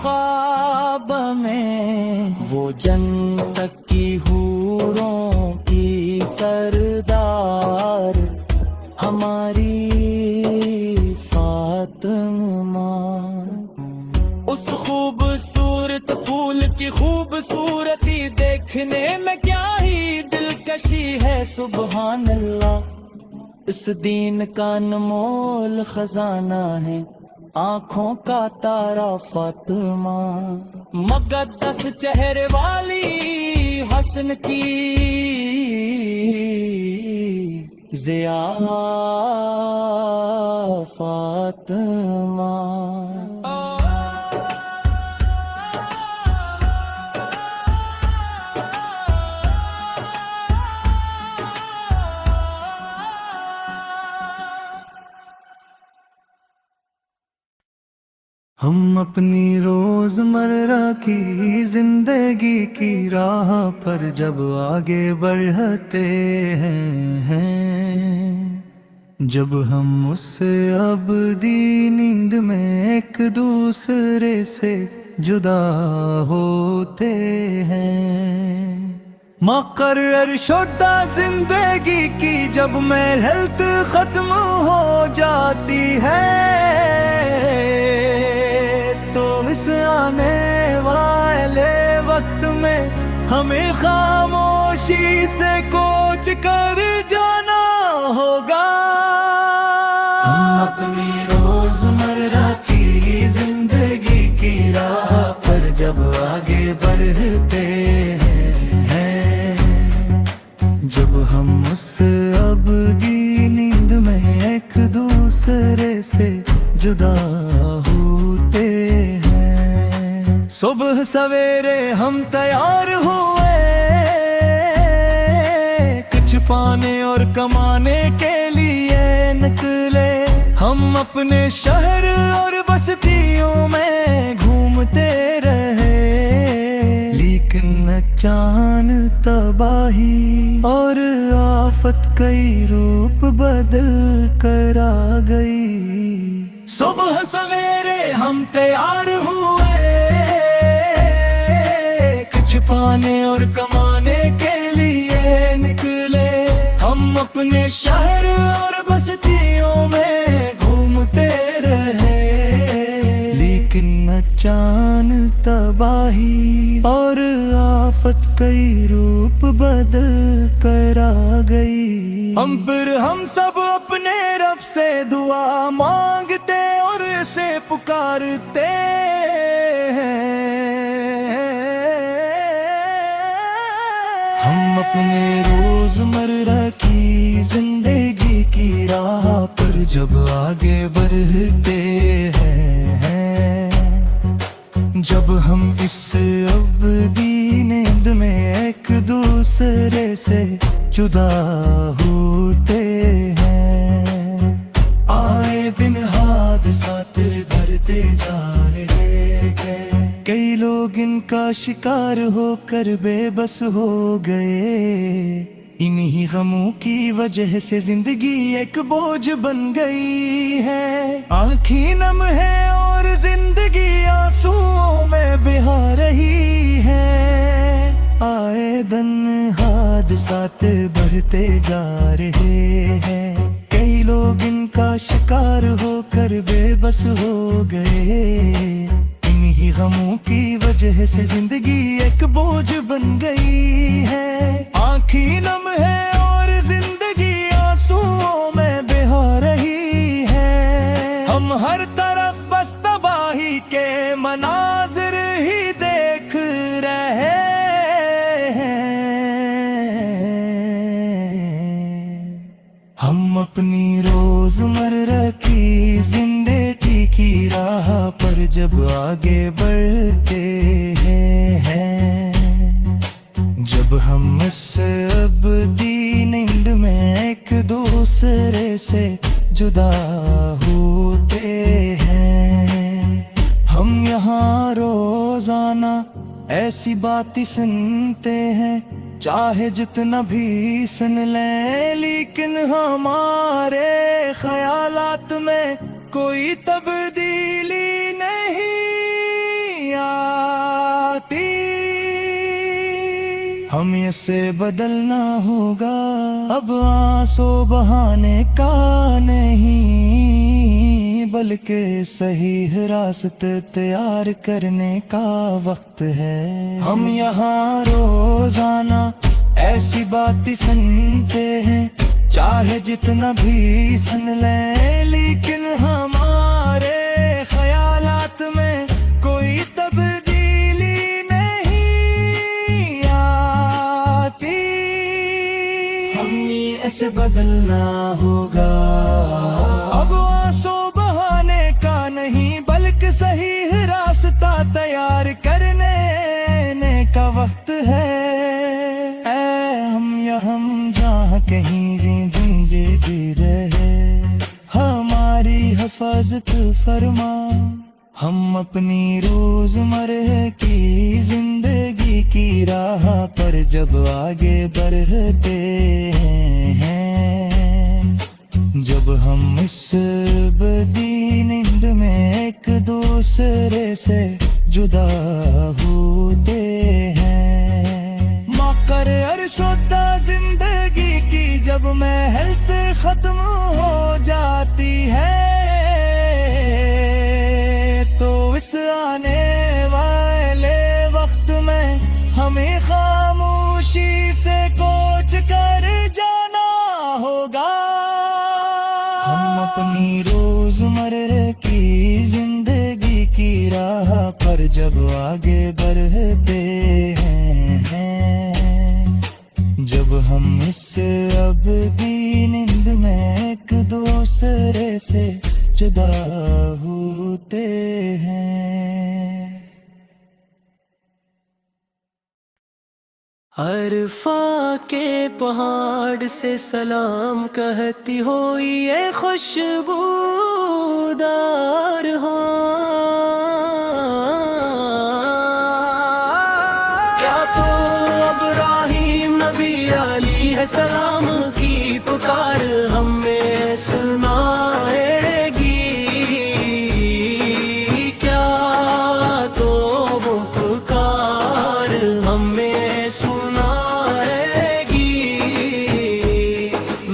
Speaker 1: خواب میں وہ جنت کی حوروں کی سردار ہماری فاطمہ، اس خوبصورت پھول کی خوبصورتی دیکھنے میں کیا ہی دلکشی ہے، سبحان اللہ۔ اس دین کا انمول خزانہ ہے آنکھوں کا تارا فاطمہ، مقدس چہرے والی حسن کی ضیا فاطمہ۔
Speaker 2: ہم اپنی روزمرہ کی زندگی کی راہ پر جب آگے بڑھتے ہیں، جب ہم اس سے ابدی نیند میں ایک دوسرے سے جدا ہوتے ہیں، مقرر شدہ زندگی کی جب محنت ختم ہو جاتی ہے، تو اس آنے والے وقت میں ہمیں خاموشی سے کوچ کر جانا ہوگا۔ ہم اپنی روزمرہ کی زندگی کی راہ پر جب آگے بڑھتے ہیں، جب ہم اس ابدی نیند میں ایک دوسرے سے جدا ہوتے ہیں، صبح سویرے ہم تیار ہوئے کچھ پانے اور کمانے کے لیے نکلے، ہم اپنے شہر اور بستیوں میں گھومتے رہے، لیکن اچانک تباہی اور آفت کئی روپ بدل کر آ گئی۔ صبح سویرے ہم تیار ہوئے کچھ پانے اور کمانے کے لیے نکلے، ہم اپنے شہر اور بستیوں میں گھومتے رہے، لیکن اچانک تباہی اور آفت کئی روپ بدل کر آ گئی۔ پھر ہم سب اپنے رب سے دعا مانگتے اور اسے پکارتے ہیں، ہم اپنے روزمرہ کی زندگی کی راہ پر جب آگے بڑھتے ہیں، جب ہم اس ابدی نیند میں ایک دوسرے سے جدا ہوتے ہیں، آئے دن حادثات بڑھتے جا رہے ہیں، کئی لوگ ان کا شکار ہو کر بے بس ہو گئے، انہی غموں کی وجہ سے زندگی ایک بوجھ بن گئی ہے، آنکھیں نم ہے اور زندگی آنسوؤں میں بہا رہی ہے، آئے دن حادثات بڑھتے جا رہے ہیں، کئی لوگ ان کا شکار ہو کر بے بس ہو گئے، انہی غموں کی وجہ سے زندگی ایک بوجھ بن گئی ہے، آنکھیں نم ہے اور زندگی آنسوؤں میں بہا رہی ہے، ہم ہر طرف بس تباہی کے مناظر ہی دیکھ رہے ہیں، ہم اپنی روزمرہ کی زندگی کی راہ پر جب آگے بڑھتے ہیں، جب ہم اس ابدی نیند میں ایک دوسرے سے جدا ہوتے ہیں۔ ہم یہاں روزانہ ایسی باتیں سنتے ہیں، چاہے جتنا بھی سن لیں، لیکن ہمارے خیالات میں کوئی تبدیلی نہیں آتی۔ ہمیں اسے بدلنا ہوگا، اب آنسو بہانے کا نہیں، بلکہ صحیح راستہ تیار کرنے کا وقت ہے۔ ہم یہاں روزانہ ایسی باتیں سنتے ہیں، چاہے جتنا بھی سن لیں، لیکن ہمارے خیالات میں کوئی تبدیلی نہیں آتی۔ ہمیں اسے بدلنا ہوگا، اب آنسو بہانے کا نہیں، بلکہ صحیح راستہ تیار کرنے کا وقت ہے۔ اے ہم جہاں کہیں زندگی رہے، ہماری حفاظت فرما۔ ہم اپنی روزمرہ کی زندگی کی راہ پر جب آگے بڑھتے ہیں، جب ہم اس بدی نیند میں ایک دوسرے سے جدا ہوتے ہیں، مکر ارشدہ زندگی کی جب محنت ختم ہو جاتی ہے، تو اس آنے والے وقت میں ہمیں خاموشی سے کوچ کر جانا ہوگا۔ ہم اپنی روزمرہ کی زندگی کی راہ پر جب آگے بڑھتے ہیں، جب ہم اس ابدی نیند میں ایک دوسرے سے جدا ہوتے ہیں۔
Speaker 1: عرفہ کے پہاڑ سے سلام کہتی ہوئی یہ خوشبودار کیا تو ابراہیم نبی علیہ السلام کی پکار ہمیں سنائے گی؟ کیا تو وہ پکار ہمیں سنائے گی؟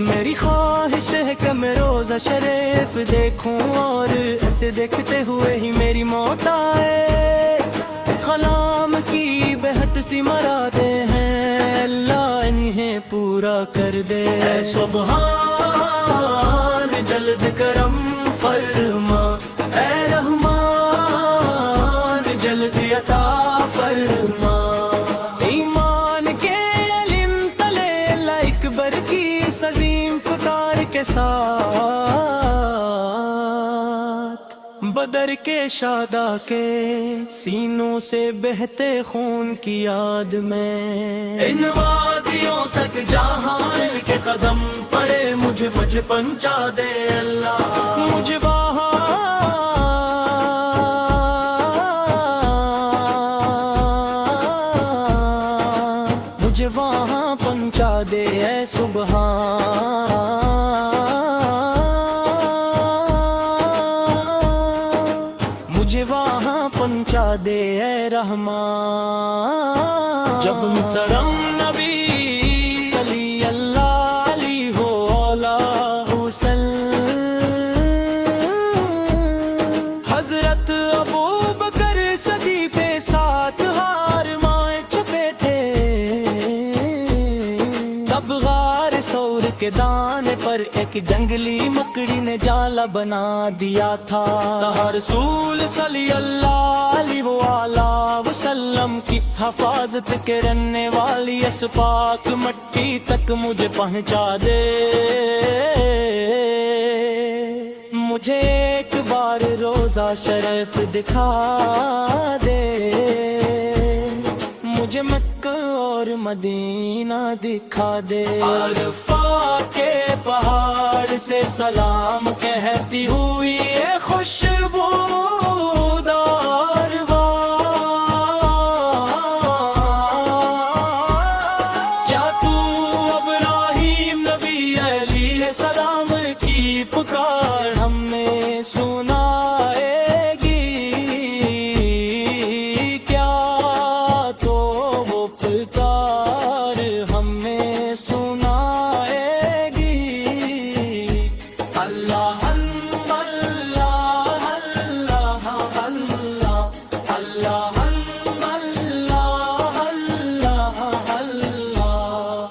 Speaker 1: میری خواہش ہے کہ میں روزہ شریف دیکھوں اور اسے دیکھتے ہوئے ہی میری موت آئے۔ اس غلام کی بہت سی مرادیں ہیں، اللہ انہیں پورا کر دے۔ اے سبحان جلد کرم فرما، اے رحمان جلد عطا فرما۔ ایمان کے علم تلے اللہ اکبر کی عظیم پکار کے ساتھ، بدر کے شہداء کے سینوں سے بہتے خون کی یاد میں، ان وادیوں تک جہاں ان کے قدم پڑے، مجھے پہنچا دے اللہ، مجھے وہاں پہنچا دے اے سبحان، مجھے وہاں پہنچا دے اے رحمان۔ جب محترم نبی صلی اللہ علیہ وآلہ وسلم، حضرت ابو بکر صدیق پہ ساتھ ہار مائیں چھپے تھے، تب غار ثور کے دانے پر ایک جنگلی مکڑی نے جالا بنا دیا تھا۔ رسول صلی اللہ علیہ وآلہ وسلم کی حفاظت کرنے والی اس پاک مٹی تک مجھے پہنچا دے، مجھے ایک بار روزہ شریف دکھا دے، مجھے مکہ اور مدینہ دکھا دے۔ عرفہ کے پہاڑ سے سلام کہتی ہوئی یہ خوشبودار کیا تو ابراہیم نبی علیہ السلام کی پکار ہمیں سنائے گی؟ کیا تو وہ پکار ہمیں سنائے گی؟ اللہ اللہ اللہ اللہ اللہ اللہ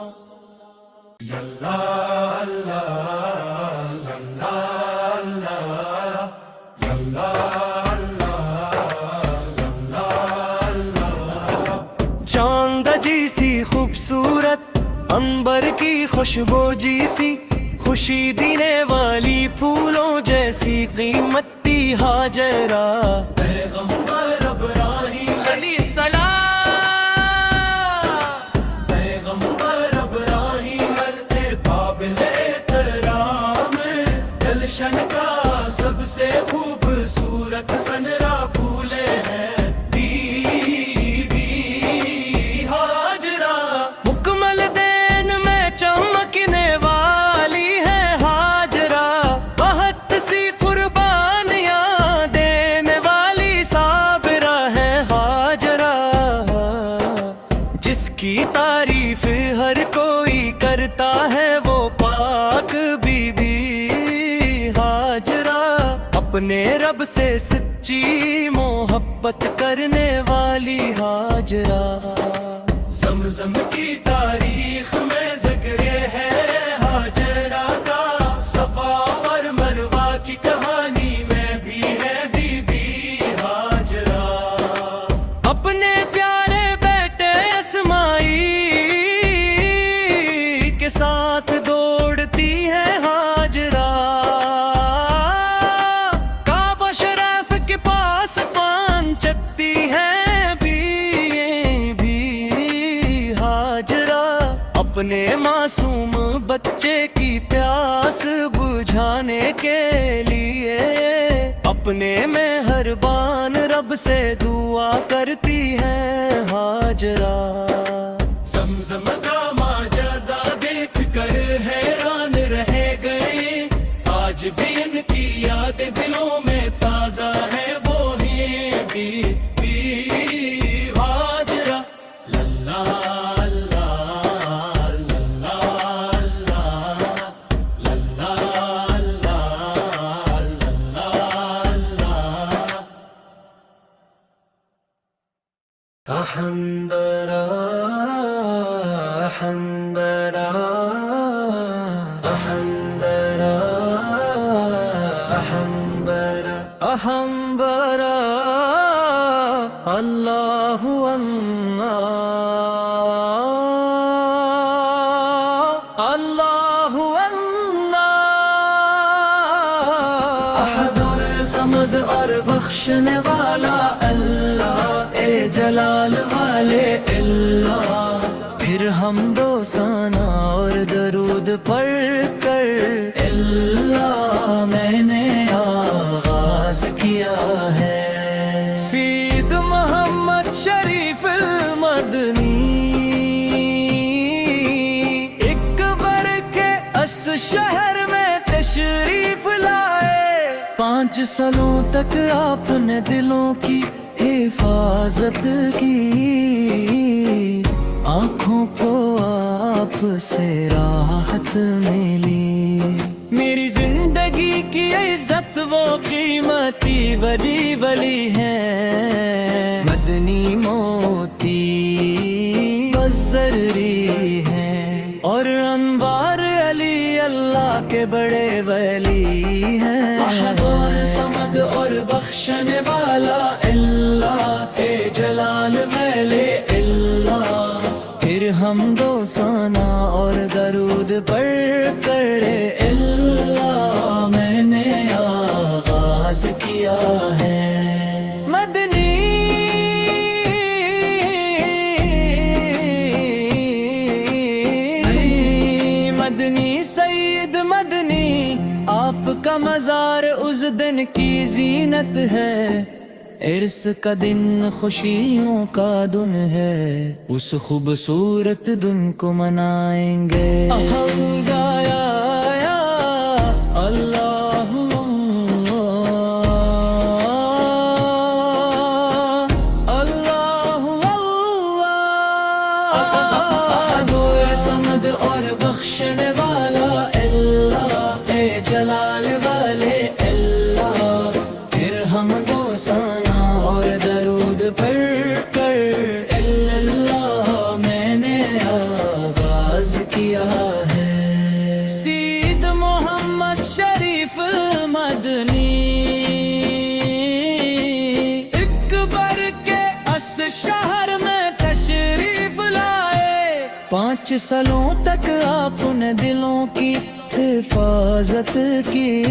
Speaker 3: چاند جیسی خوبصورت عنبر کی خوشبو جیسی خوشی دینے والی پھولوں جیسی قیمتی ہاجرہ پیغمبر ابراہیم علیہ السلام پیغمبر ابراہیم قابل احترام گلشن کا سب سے خوبصورت سنرا پھولے ہیں مکمل دین میں چمکنے والی ہے ہاجرہ بہت سی قربانیاں دینے والی صابرہ ہے ہاجرہ جس کی تعریف ہر کوئی کرتا ہے وہ پاک بی بی ہاجرہ اپنے رب سے سچی محبت کرنے والی ہاجرہ زمزم کی تاریخ میں ذکر ہے ہاجرہ کا صفا اور مروہ کی کہانی میں بھی ہے بی بی ہاجرہ اپنے پیارے بیٹے اسماعیل کے ساتھ دوڑتی ہے ہاجرہ کعبہ شریف کے پاس پہنچتی ہے اپنے معصوم بچے کی پیاس بجھانے کے لیے اپنے مہربان رب سے دعا کرتی ہے ہاجرہ زمزم کا معجزہ دیکھ کر حیران رہ گئے آج بھی ان کی یاد دلوں میں تازہ ہے وہی بی بی ہاجرہ للہ حنبرا حنبرا حنبرا حنبرا حنبرا اللہ اللہ اللہ احد اور صمد اور بخشنے والا اللہ اے جلال والے اللہ پھر حمد و ثنا اور درود پڑھ کر اللہ میں نے آغاز کیا ہے سید محمد شریف المدنی ایک بر کے اس شہر میں تشریف لائے 5 سالوں تک آپ نے دلوں کی حفاظت کی آنکھوں کو آپ سے راحت ملی میری زندگی کی عزت وہ قیمتی ولی ہے مدنی موتی بزری ہے اور انوار علی اللہ کے بڑے ولی ہیں احد اور صمد اور بخشنے والا اللہ اے جلال والے اللہ پھر حمد و ثنا اور درود پڑھ کر اللہ میں نے آغاز کیا ہے مدنی کا مزار اس دن کی زینت ہے، عرس کا دن خوشیوں کا دن ہے، اس خوبصورت دن کو منائیں گے۔ گایا اللہ اللہ اللہ، دور سمد اور بخشنے والا اللہ، اے جلال والے اللہ، پھر ہم کو ثنا اور درود پڑھ کر اللہ میں نے آغاز کیا ہے۔ سید محمد شریف المدنی اکبر کے اس شہر میں تشریف لائے، 5 سالوں تک آپ نے دلوں کی حفاظت کی،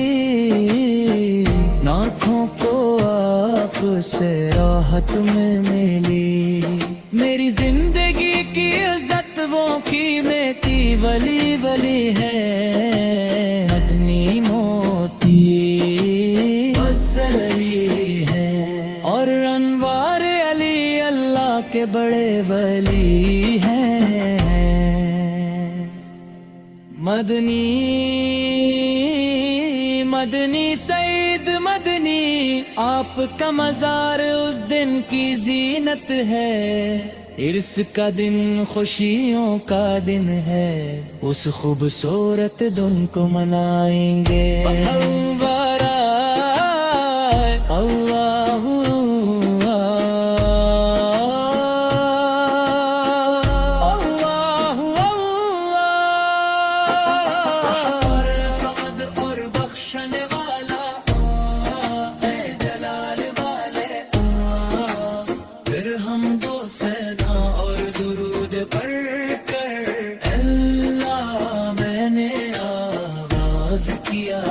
Speaker 3: آنکھوں کو آپ سے راحت میں ملی، میری زندگی کی عزت وہ کی میں تھی، ولی ولی ہے مدنی موتی وصلی ہے، اور انوار علی اللہ کے بڑے ولی ہیں، مدنی مدنی سعید مدنی، آپ کا مزار اس دن کی زینت ہے، عرس کا دن خوشیوں کا دن ہے، اس خوبصورت دن کو منائیں گے۔ اللہ اور درود پڑھ کر اللہ میں نے آغاز کیا۔